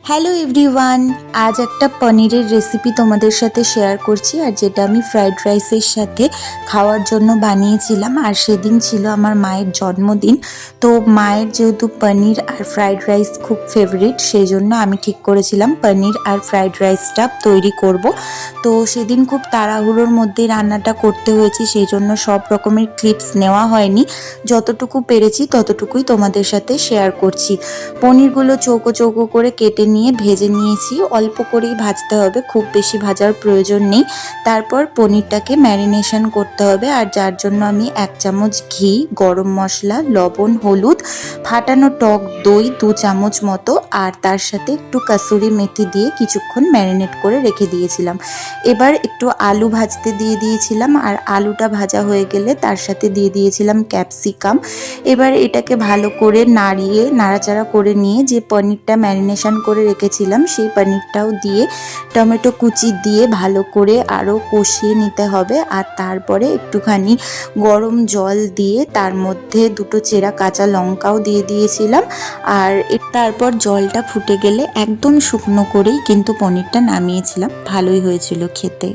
Hello everyone, আজ একটা পনিরের রেসিপি তোমাদের সাথে শেয়ার করছি, আর যেটা আমি ফ্রাইড রাইসের সাথে খাওয়ার জন্য বানিয়েছিলাম। আর সেদিন ছিল আমার মায়ের জন্মদিন। তো মায়ের যেহেতু পনির আর ফ্রাইড রাইস খুব ফেভারিট, সেই জন্য আমি ঠিক করেছিলাম পনির আর ফ্রাইড রাইসটা তৈরি করব। তো সেদিন খুব তাড়াহুড়োর মধ্যে রান্নাটা করতে হয়েছে, সেই জন্য সব রকমের ক্লিপস নেওয়া হয়নি। যতটুকু পেরেছি ততটুকুই তোমাদের সাথে শেয়ার করছি। পনিরগুলো চৌকো চৌকো করে কেটে নিয়ে ভেজে নিয়েছি। অল্প করেই ভাজতে হবে, খুব বেশি ভাজার প্রয়োজন নেই। তারপর পনিরটাকে ম্যারিনেশন করতে হবে, আর যার জন্য আমি 1 চামচ ঘি, গরম মশলা, লবণ, হলুদ, ফাটানো টক দই 2 চামচ মতো, আর তার সাথে একটু কাসুরি মেথি দিয়ে কিছুক্ষণ ম্যারিনেট করে রেখে দিয়েছিলাম। এবার একটু আলু ভাজতে দিয়ে দিয়েছিলাম, আর আলুটা ভাজা হয়ে গেলে তার সাথে দিয়ে দিয়েছিলাম ক্যাপসিকাম। এবার এটাকে ভালো করে নাড়াচাড়া করে নিয়ে যে পনিরটা ম্যারিনেশন করে রেখেছিলাম সেই পনিরটাও দিয়ে টমেটো কুচি দিয়ে ভালো করে আরও কষিয়ে নিতে হবে। আর তারপরে একটুখানি গরম জল দিয়ে তার মধ্যে 2টো চেরা কাঁচা লঙ্কাও দিয়ে দিয়েছিলাম। আর তারপর জলটা ফুটে গেলে একদম শুকনো করেই কিন্তু পনিরটা নামিয়েছিলাম। ভালোই হয়েছিল খেতে।